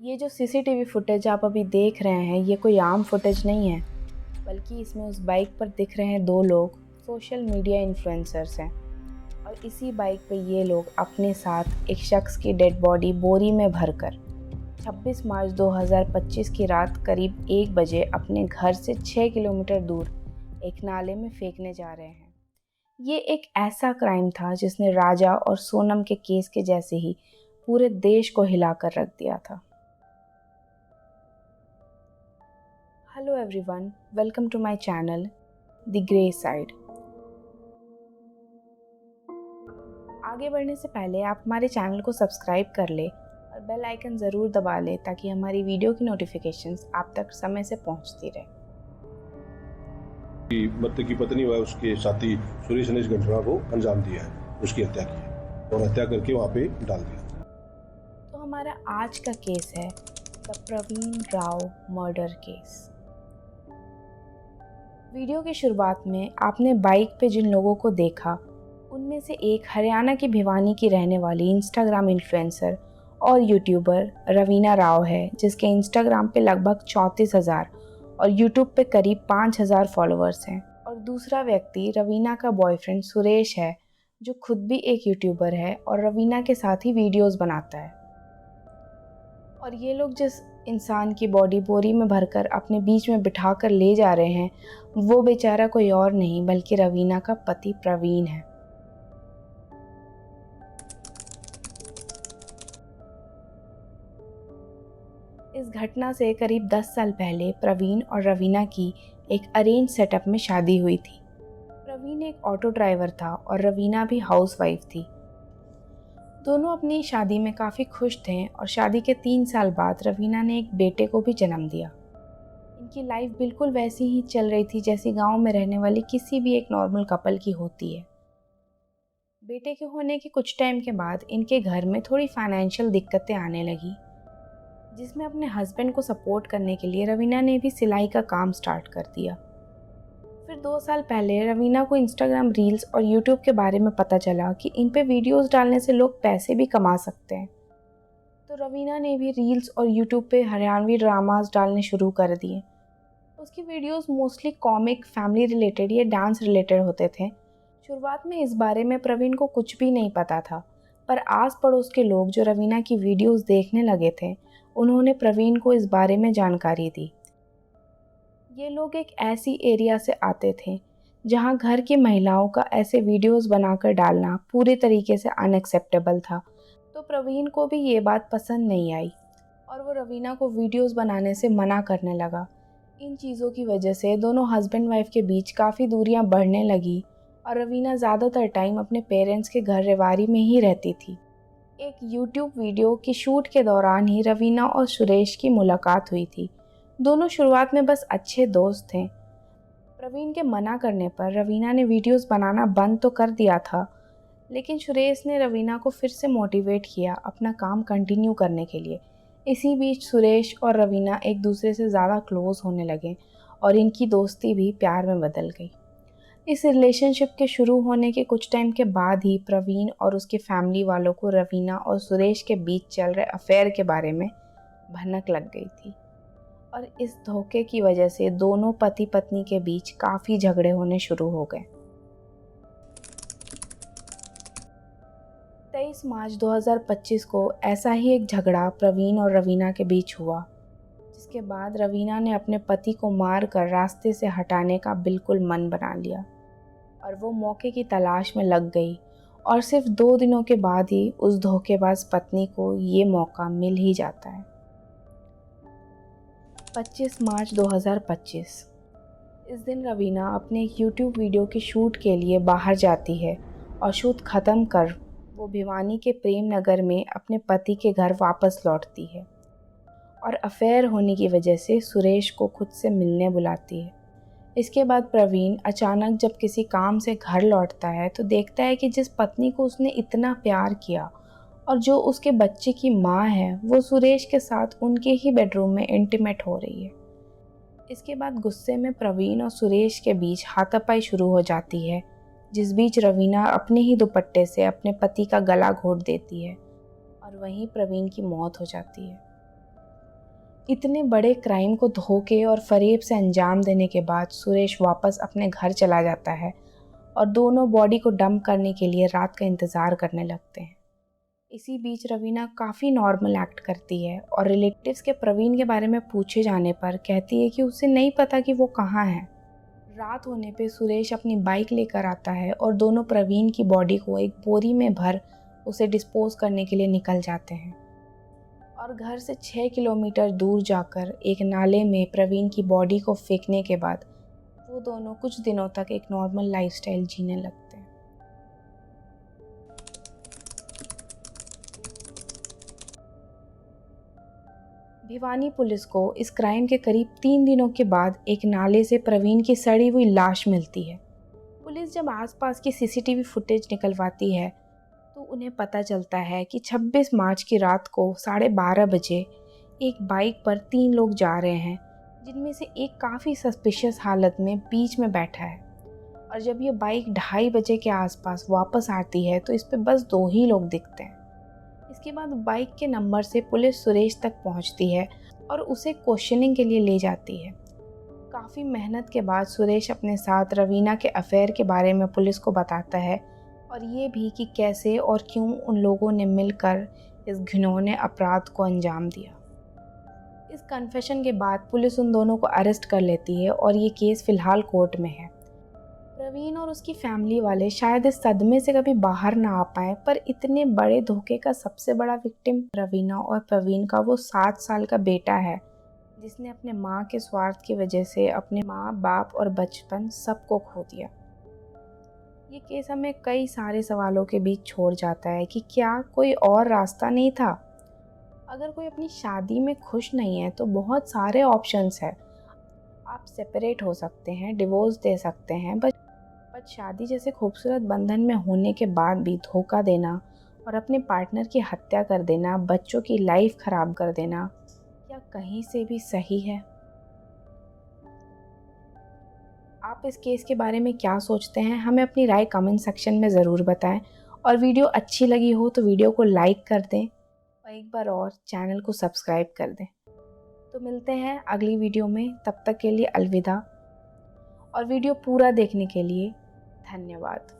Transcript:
ये जो CCTV footage आप अभी देख रहे हैं ये कोई आम फुटेज नहीं है, बल्कि इसमें उस बाइक पर दिख रहे हैं दो लोग सोशल मीडिया इन्फ्लुएंसर्स हैं। और इसी बाइक पे ये लोग अपने साथ एक शख्स की डेड बॉडी बोरी में भरकर 26 मार्च 2025 की रात करीब 1 बजे अपने घर से 6 किलोमीटर दूर एक नाले में फेंकने जा रहे हैं। ये एक ऐसा क्राइम था जिसने राजा और सोनम के केस के जैसे ही पूरे देश को हिलाकर रख दिया था। Hello everyone, welcome to my channel the grey side. आगे बढ़ने से पहले आप हमारे चैनल को सब्सक्राइब कर ले और बेल आइकन ज़रूर दबा ले ताकि हमारी वीडियो की नोटिफिकेशंस आप तक समय से पहुंचती रहे। मृतक की पत्नी व उसके साथी सुरेश ने इस घटना को अंजाम दिया है, उसकी हत्या की है और हत्या करके वहाँ पे डाल दिया। तो हमारा आज का केस है the Praveen Rao murder case. Video की शुरुआत में आपने बाइक पे जिन लोगों को देखा उनमें से एक हरियाणा की भिवानी की रहने वाली इंस्टाग्राम इन्फ्लुएंसर और यूट्यूबर रवीना राव है, जिसके इंस्टाग्राम पे लगभग 34,000 और यूट्यूब पे करीब 5,000 फॉलोअर्स हैं। और दूसरा व्यक्ति रवीना का बॉयफ्रेंड सुरेश है, जो खुद भी एक यूट्यूबर है और रवीना के साथ ही वीडियोस बनाता है। और ये लोग जिस इंसान की बॉडी बोरी में भरकर अपने बीच में बिठा कर ले जा रहे हैं वो बेचारा कोई और नहीं बल्कि रवीना का पति प्रवीण है। इस घटना से करीब 10 साल पहले प्रवीण और रवीना की एक अरेंज सेटअप में शादी हुई थी। प्रवीण एक ऑटो ड्राइवर था और रवीना भी हाउसवाइफ थी। दोनों अपनी शादी में काफ़ी खुश थे और शादी के 3 साल बाद रवीना ने एक बेटे को भी जन्म दिया। इनकी लाइफ बिल्कुल वैसी ही चल रही थी जैसी गांव में रहने वाली किसी भी एक नॉर्मल कपल की होती है। बेटे के होने के कुछ टाइम के बाद इनके घर में थोड़ी फाइनेंशियल दिक्कतें आने लगी, जिसमें अपने हस्बैंड को सपोर्ट करने के लिए रवीना ने भी सिलाई का काम स्टार्ट कर दिया। फिर 2 साल पहले रवीना को इंस्टाग्राम रील्स और यूट्यूब के बारे में पता चला कि इन पे वीडियोस डालने से लोग पैसे भी कमा सकते हैं। तो रवीना ने भी रील्स और यूट्यूब पे हरियाणवी ड्रामास डालने शुरू कर दिए। उसकी videos mostly comic, family related या डांस रिलेटेड होते थे। शुरुआत में इस बारे में प्रवीण को कुछ भी नहीं पता था, पर आस पड़ोस के लोग जो रवीना की वीडियोस देखने लगे थे उन्होंने प्रवीण को इस बारे में जानकारी दी। ये लोग एक ऐसी एरिया से आते थे जहां घर की महिलाओं का ऐसे वीडियोस बनाकर डालना पूरे तरीके से अनएक्सेप्टेबल था। तो प्रवीण को भी ये बात पसंद नहीं आई और वो रवीना को वीडियोस बनाने से मना करने लगा। इन चीज़ों की वजह से दोनों हस्बैंड वाइफ के बीच काफ़ी दूरियां बढ़ने लगी और रवीना ज़्यादातर टाइम अपने पेरेंट्स के घर रेवाड़ी में ही रहती थी। एक यूट्यूब वीडियो की शूट के दौरान ही रवीना और सुरेश की मुलाकात हुई थी। दोनों शुरुआत में बस अच्छे दोस्त थे। प्रवीण के मना करने पर रवीना ने वीडियोस बनाना बंद तो कर दिया था, लेकिन सुरेश ने रवीना को फिर से मोटिवेट किया अपना काम कंटिन्यू करने के लिए। इसी बीच सुरेश और रवीना एक दूसरे से ज़्यादा क्लोज होने लगे और इनकी दोस्ती भी प्यार में बदल गई। इस रिलेशनशिप के शुरू होने के कुछ टाइम के बाद ही प्रवीण और उसके फैमिली वालों को रवीना और सुरेश के बीच चल रहे अफेयर के बारे में भनक लग गई थी और इस धोखे की वजह से दोनों पति पत्नी के बीच काफ़ी झगड़े होने शुरू हो गए। 23 मार्च 2025 को ऐसा ही एक झगड़ा प्रवीण और रवीना के बीच हुआ, जिसके बाद रवीना ने अपने पति को मार कर रास्ते से हटाने का बिल्कुल मन बना लिया और वो मौके की तलाश में लग गई। और सिर्फ 2 दिनों के बाद ही उस धोखेबाज पत्नी को ये मौका मिल ही जाता है। 25 मार्च 2025 इस दिन रवीना अपने एक यूट्यूब वीडियो के शूट के लिए बाहर जाती है और शूट ख़त्म कर वो भिवानी के प्रेम नगर में अपने पति के घर वापस लौटती है और अफेयर होने की वजह से सुरेश को खुद से मिलने बुलाती है। इसके बाद प्रवीण अचानक जब किसी काम से घर लौटता है तो देखता है कि जिस पत्नी को उसने इतना प्यार किया और जो उसके बच्चे की माँ है वो सुरेश के साथ उनके ही बेडरूम में इंटीमेट हो रही है। इसके बाद गुस्से में प्रवीण और सुरेश के बीच हाथापाई शुरू हो जाती है, जिस बीच रवीना अपने ही दुपट्टे से अपने पति का गला घोंट देती है और वहीं प्रवीण की मौत हो जाती है। इतने बड़े क्राइम को धोखे और फरेब से अंजाम देने के बाद सुरेश वापस अपने घर चला जाता है और दोनों बॉडी को डंप करने के लिए रात का इंतज़ार करने लगते हैं। इसी बीच रवीना काफ़ी नॉर्मल एक्ट करती है और रिलेटिव्स के प्रवीण के बारे में पूछे जाने पर कहती है कि उसे नहीं पता कि वो कहाँ है। रात होने पे सुरेश अपनी बाइक लेकर आता है और दोनों प्रवीण की बॉडी को एक बोरी में भर उसे डिस्पोज करने के लिए निकल जाते हैं और घर से 6 किलोमीटर दूर जाकर एक नाले में प्रवीण की बॉडी को फेंकने के बाद वो दोनों कुछ दिनों तक एक नॉर्मल लाइफस्टाइल जीने लगते हैं। भिवानी पुलिस को इस क्राइम के करीब 3 दिनों के बाद एक नाले से प्रवीण की सड़ी हुई लाश मिलती है। पुलिस जब आसपास की सीसीटीवी फुटेज निकलवाती है तो उन्हें पता चलता है कि 26 मार्च की रात को 12:30 बजे एक बाइक पर 3 लोग जा रहे हैं, जिनमें से एक काफ़ी सस्पिशियस हालत में बीच में बैठा है। और जब ये बाइक 2:30 बजे के आसपास वापस आती है तो इस पे बस 2 ही लोग दिखते हैं। इसके बाद बाइक के नंबर से पुलिस सुरेश तक पहुंचती है और उसे क्वेश्चनिंग के लिए ले जाती है। काफ़ी मेहनत के बाद सुरेश अपने साथ रवीना के अफेयर के बारे में पुलिस को बताता है और ये भी कि कैसे और क्यों उन लोगों ने मिलकर इस घिनौने अपराध को अंजाम दिया। इस कन्फेशन के बाद पुलिस उन दोनों को अरेस्ट कर लेती है और ये केस फ़िलहाल कोर्ट में है। प्रवीण और उसकी फैमिली वाले शायद इस सदमे से कभी बाहर ना आ पाए, पर इतने बड़े धोखे का सबसे बड़ा विक्टिम रवीना और प्रवीण का वो 7 साल का बेटा है, जिसने अपने माँ के स्वार्थ की वजह से अपने माँ बाप और बचपन सबको खो दिया। ये केस हमें कई सारे सवालों के बीच छोड़ जाता है कि क्या कोई और रास्ता नहीं था। अगर कोई अपनी शादी में खुश नहीं है तो बहुत सारे ऑप्शंस हैं। आप सेपरेट हो सकते हैं, डिवोर्स दे सकते हैं, बट शादी जैसे खूबसूरत बंधन में होने के बाद भी धोखा देना और अपने पार्टनर की हत्या कर देना, बच्चों की लाइफ खराब कर देना, क्या कहीं से भी सही है? आप इस केस के बारे में क्या सोचते हैं? हमें अपनी राय कमेंट सेक्शन में ज़रूर बताएं और वीडियो अच्छी लगी हो तो वीडियो को लाइक कर दें और एक बार और चैनल को सब्सक्राइब कर दें। तो मिलते हैं अगली वीडियो में, तब तक के लिए अलविदा और वीडियो पूरा देखने के लिए धन्यवाद।